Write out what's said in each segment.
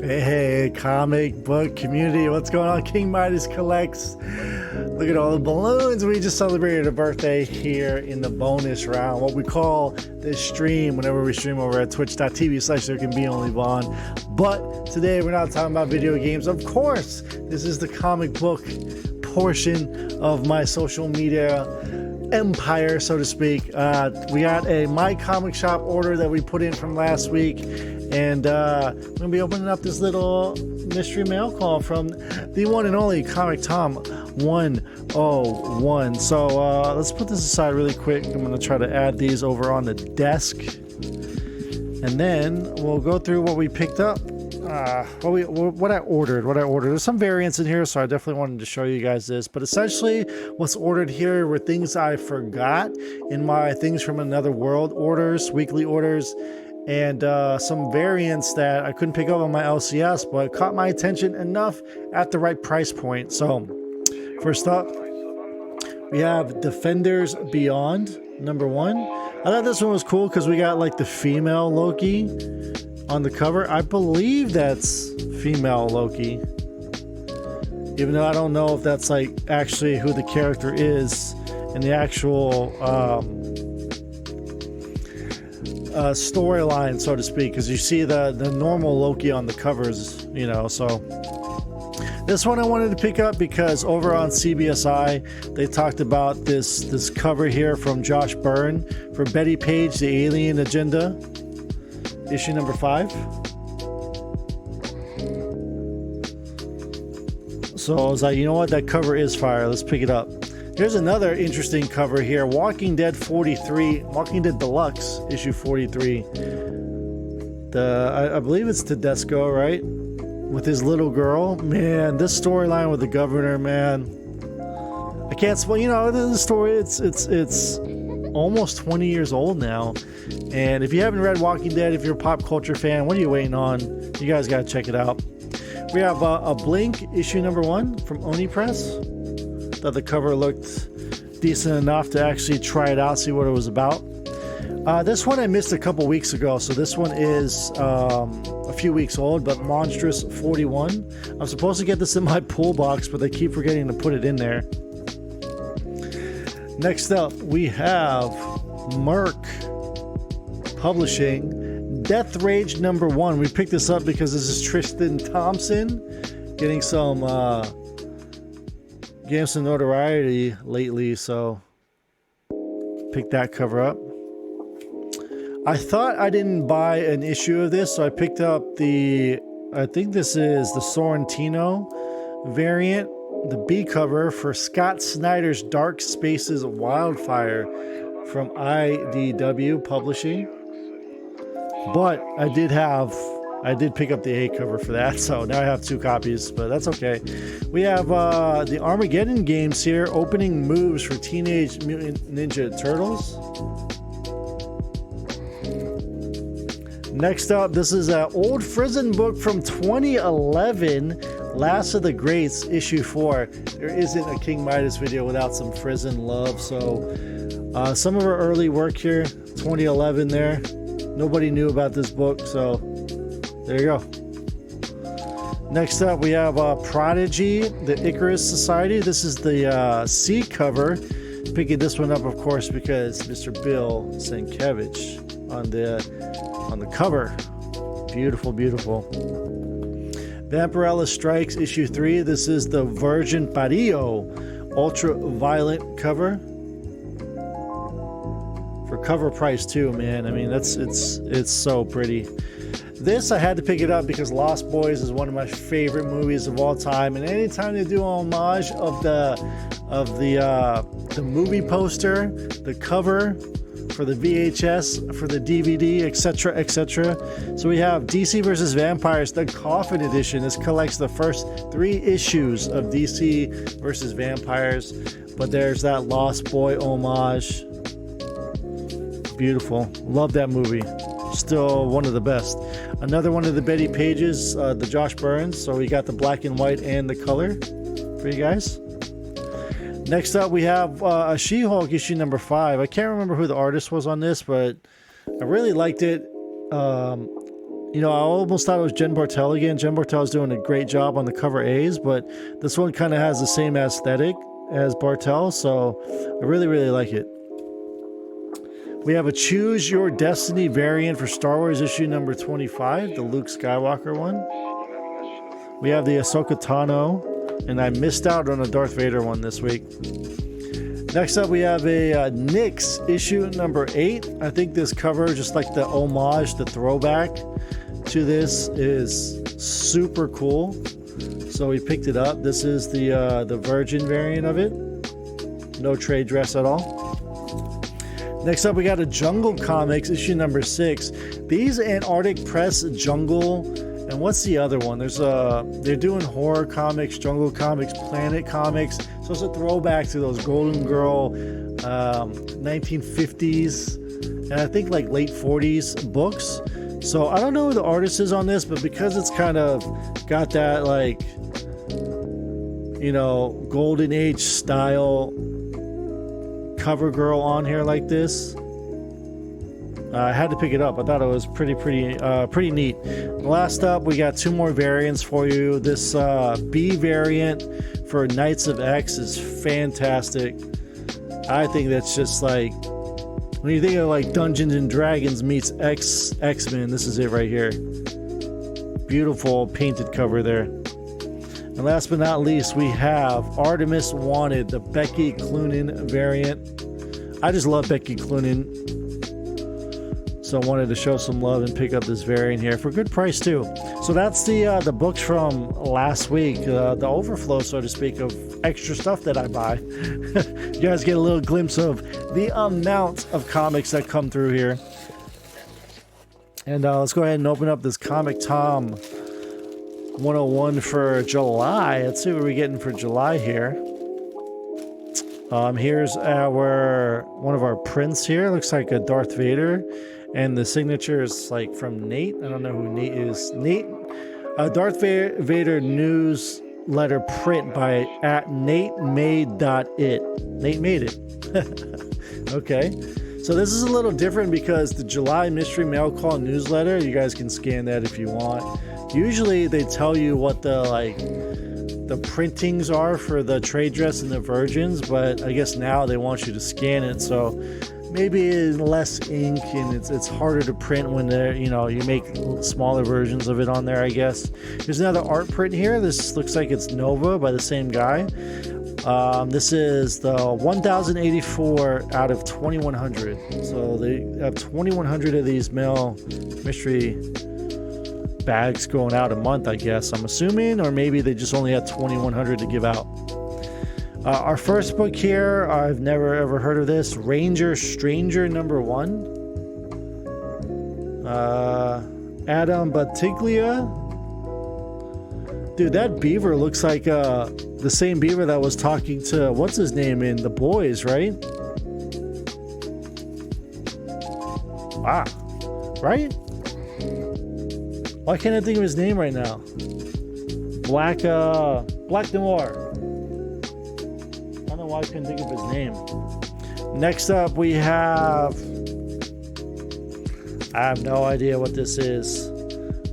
Hey, comic book community, what's going on? King Midas collects. Look at all the balloons. We just celebrated a birthday here in the bonus round, what we call this stream whenever we stream over at twitch.tv/therecanbeonlyvaughn. But today we're not talking about video games. Of course, this is the comic book portion of my social media empire, so to speak. We got a MyComicShop order that we put in from last week, and I'm gonna be opening up this little mystery mail call from the one and only ComicTom101. So let's put this aside really quick. I'm gonna try to add these over on the desk, and then we'll go through what we picked up. What I ordered. There's some variants in here, so I definitely wanted to show you guys this. But essentially, what's ordered here were things I forgot in my Things from Another World orders, weekly orders, and some variants that I couldn't pick up on my LCS, but caught my attention enough at the right price point. So, first up, we have Defenders Beyond #1. I thought this one was cool because we got like the female Loki on the cover. I believe that's female Loki, even though I don't know if that's like actually who the character is in the actual storyline, so to speak, because you see the normal Loki on the covers, you know. So this one I wanted to pick up because over on CBSI they talked about this cover here from Josh Byrne for Betty Page, The Alien Agenda, issue number 5. So I was like, you know what, that cover is fire, let's pick it up. Here's another interesting cover here, Walking Dead 43, Walking Dead Deluxe, issue 43. I believe it's Tedesco, right? With his little girl. Man, this storyline with the governor, man. I can't, well, you know, the story, it's almost 20 years old now. And if you haven't read Walking Dead, if you're a pop culture fan, what are you waiting on? You guys gotta check it out. We have a Blink issue number 1 from Oni Press. Thought the cover looked decent enough to actually try it out, see what it was about. This one I missed a couple weeks ago, so this one is a few weeks old, but Monstrous 41. I'm supposed to get this in my pool box, but I keep forgetting to put it in there. Next up, we have Merc Publishing Death Rage number 1. We picked this up because this is Tristan Thompson getting some notoriety lately, so pick that cover up. I thought I didn't buy an issue of this, so I picked up I think this is the Sorrentino variant, the B cover for Scott Snyder's Dark Spaces Wildfire from IDW Publishing. But I did pick up the A cover for that, so now I have 2 copies, but that's okay. We have the Armageddon games here, opening moves for Teenage Mutant Ninja Turtles. Next up, this is an old Frizen book from 2011, Last of the Greats, issue 4. There isn't a King Midas video without some Frizen love, so some of our early work here, 2011 there. Nobody knew about this book, so there you go. Next up, we have Prodigy, the Icarus Society. This is the C cover. Picking this one up, of course, because Mr. Bill Sienkiewicz on the cover. Beautiful, beautiful. Vampirella Strikes, issue 3. This is the Virgin Parillo ultraviolet cover. For cover price too, man. I mean, it's so pretty. This I had to pick it up because Lost Boys is one of my favorite movies of all time, and anytime they do an homage of the movie poster, the cover for the VHS, for the DVD, etc., etc. So we have DC vs. Vampires, the Coffin Edition. This collects the first 3 issues of DC vs. Vampires, but there's that Lost Boy homage. Beautiful. Love that movie. Still one of the best. Another one of the Betty Pages, the Josh Burns. So we got the black and white and the color for you guys. Next up, we have a She-Hulk issue number 5. I can't remember who the artist was on this, but I really liked it. You know, I almost thought it was Jen Bartel again. Jen Bartel's doing a great job on the cover A's, but this one kind of has the same aesthetic as Bartel, so I really, really like it. We have a Choose Your Destiny variant for Star Wars issue number 25, the Luke Skywalker one. We have the Ahsoka Tano, and I missed out on a Darth Vader one this week. Next up, we have a Nyx issue number 8. I think this cover, just like the homage, the throwback to this, is super cool. So we picked it up. This is the Virgin variant of it. No trade dress at all. Next up, we got a Jungle Comics issue number 6. These Antarctic Press Jungle, and what's the other one? There's they're doing horror comics, Jungle Comics, Planet Comics. So it's a throwback to those Golden Girl 1950s and I think like late 40s books. So I don't know who the artist is on this, but because it's kind of got that, like, you know, golden age style cover girl on here like this, I had to pick it up. I thought it was pretty neat. Last up, we got 2 more variants for you. This B variant for Knights of X is fantastic. I think that's just like, when you think of like Dungeons and Dragons meets X-Men, this is it right here. Beautiful painted cover there. And last but not least, we have Artemis Wanted, the Becky Cloonan variant. I just love Becky Cloonan, so I wanted to show some love and pick up this variant here for a good price too. So that's the books from last week, the overflow, so to speak, of extra stuff that I buy. You guys get a little glimpse of the amount of comics that come through here. And let's go ahead and open up this ComicTom101 for July. Let's see what we're getting for July here. Here's one of our prints here. Looks like a Darth Vader. And the signature is like from Nate. I don't know who Nate is. Nate, Darth Vader newsletter print by @NateMade.it. Nate made it. Okay. So this is a little different because the July Mystery Mail Call newsletter, you guys can scan that if you want. Usually they tell you what the printings are for the trade dress and the virgins, but I guess now they want you to scan it, so maybe in less ink and it's harder to print when they're, you know, you make smaller versions of it on there, I guess. There's another art print here. This looks like it's Nova by the same guy. This is the 1084 out of 2100. So they have 2100 of these mail mystery bags going out a month, I guess, I'm assuming, or maybe they just only had 2100 to give out. Our first book here, I've never ever heard of this. Ranger Stranger number 1. Adam Batiglia. Dude, that beaver looks like the same beaver that was talking to, what's his name in The Boys, right? Wow. Right? Why can't I think of his name right now? Black Noir. I don't know why I couldn't think of his name. Next up, we have... I have no idea what this is,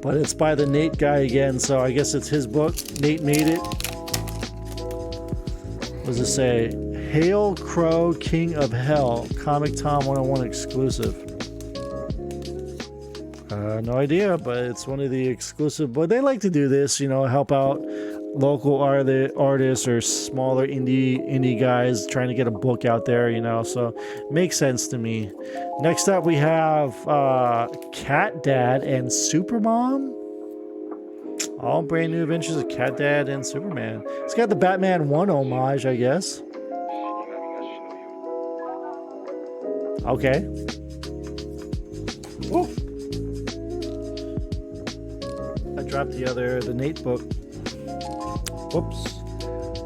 but it's by the Nate guy again, so I guess it's his book. Nate made it. What does it say? Hail Crow, King of Hell, ComicTom101 exclusive. No idea, but it's one of the exclusive. But they like to do this, you know, help out local artists or smaller indie guys trying to get a book out there, you know. So it makes sense to me. Next up, we have Cat Dad and Supermom. All brand new adventures of Cat Dad and Superman. It's got the Batman 1 homage, I guess. Okay. Whoa. I dropped the Nate book. Whoops.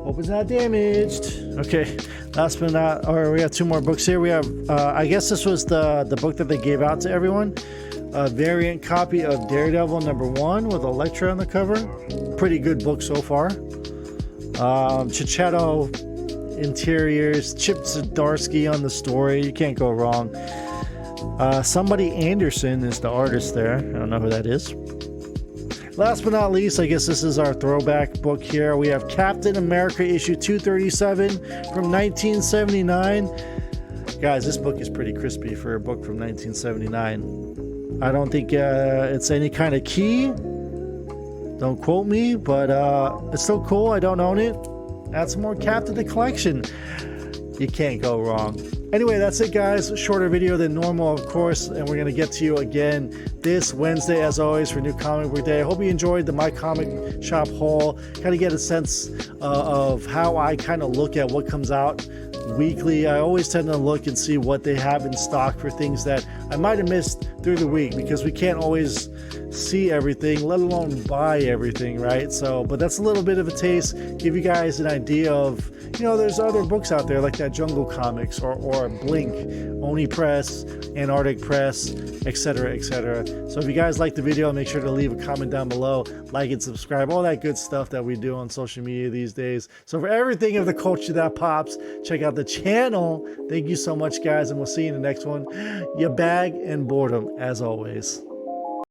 Hope it's not damaged. Okay. Last but not, or we have 2 more books here. We have, I guess this was the book that they gave out to everyone. A variant copy of Daredevil number 1 with Elektra on the cover. Pretty good book so far. Chichetto interiors, Chip Zdarsky on the story. You can't go wrong. Somebody Anderson is the artist there. I don't know who that is. Last but not least, I guess this is our throwback book here. We have Captain America issue 237 from 1979. Guys, this book is pretty crispy for a book from 1979. I don't think it's any kind of key. Don't quote me, but it's still cool. I don't own it. Add some more Captain to the collection. You can't go wrong. Anyway, that's it, guys. Shorter video than normal, of course, and we're going to get to you again this Wednesday, as always, for New Comic Book Day. I hope you enjoyed the My Comic Shop haul. Kind of get a sense of how I kind of look at what comes out weekly. I always tend to look and see what they have in stock for things that I might have missed through the week, because we can't always see everything, let alone buy everything, right? So, but that's a little bit of a taste, give you guys an idea of, you know, there's other books out there like that Jungle Comics or Blink, Oni Press, Antarctic Press, etc., etc. So if you guys like the video, make sure to leave a comment down below, like and subscribe, all that good stuff that we do on social media these days. So for everything of the culture that pops, check out the channel. Thank you so much, guys, and we'll see you in the next one. Your bag and boredom, as always.